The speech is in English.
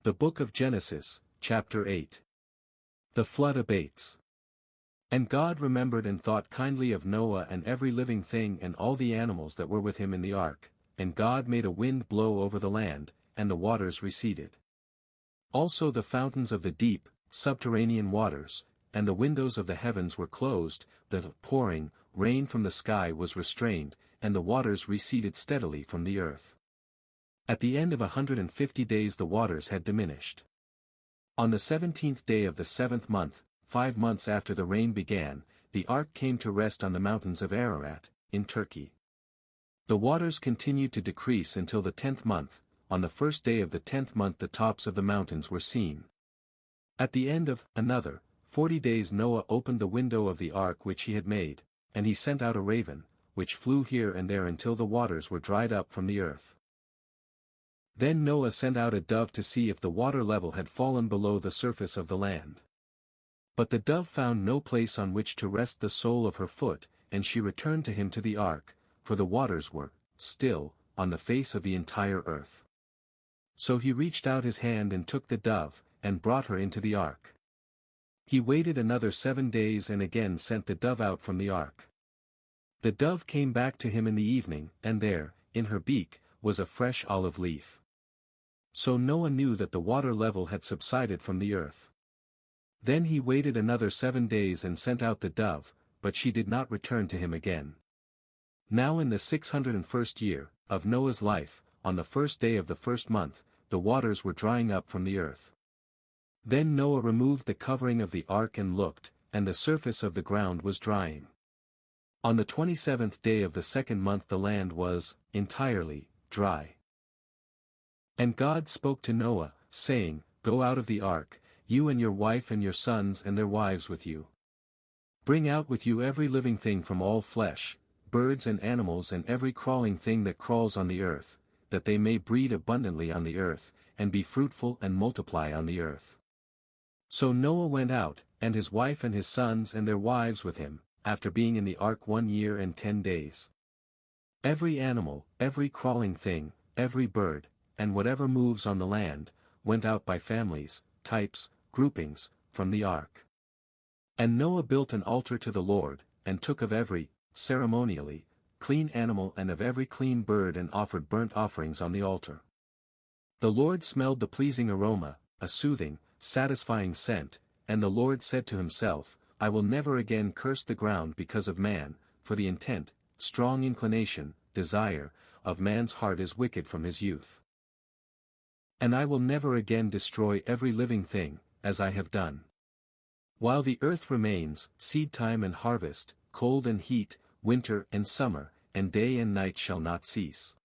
The Book of Genesis, chapter 8. The flood abates. And God remembered and thought kindly of Noah and every living thing and all the animals that were with him in the ark, and God made a wind blow over the land, and the waters receded. Also the fountains of the deep, subterranean waters, and the windows of the heavens were closed, the pouring rain from the sky was restrained, and the waters receded steadily from the earth. At the end of 150 days the waters had diminished. On the 17th day of the 7th month, 5 months after the rain began, the ark came to rest on the mountains of Ararat, in Turkey. The waters continued to decrease until the 10th month. On the first day of the 10th month the tops of the mountains were seen. At the end of another 40 days Noah opened the window of the ark which he had made, and he sent out a raven, which flew here and there until the waters were dried up from the earth. Then Noah sent out a dove to see if the water level had fallen below the surface of the land. But the dove found no place on which to rest the sole of her foot, and she returned to him to the ark, for the waters were still on the face of the entire earth. So he reached out his hand and took the dove, and brought her into the ark. He waited another 7 days and again sent the dove out from the ark. The dove came back to him in the evening, and there, in her beak, was a fresh olive leaf. So Noah knew that the water level had subsided from the earth. Then he waited another 7 days and sent out the dove, but she did not return to him again. Now in the 601st year of Noah's life, on the first day of the first month, the waters were drying up from the earth. Then Noah removed the covering of the ark and looked, and the surface of the ground was drying. On the 27th day of the second month the land was entirely dry. And God spoke to Noah, saying, Go out of the ark, you and your wife and your sons and their wives with you. Bring out with you every living thing from all flesh, birds and animals and every crawling thing that crawls on the earth, that they may breed abundantly on the earth, and be fruitful and multiply on the earth. So Noah went out, and his wife and his sons and their wives with him, after being in the ark 1 year and 10 days. Every animal, every crawling thing, every bird, and whatever moves on the land, went out by families, types, groupings, from the ark. And Noah built an altar to the Lord, and took of every, ceremonially, clean animal and of every clean bird and offered burnt offerings on the altar. The Lord smelled the pleasing aroma, a soothing, satisfying scent, and the Lord said to himself, I will never again curse the ground because of man, for the intent, strong inclination, desire, of man's heart is wicked from his youth. And I will never again destroy every living thing, as I have done. While the earth remains, seedtime and harvest, cold and heat, winter and summer, and day and night shall not cease.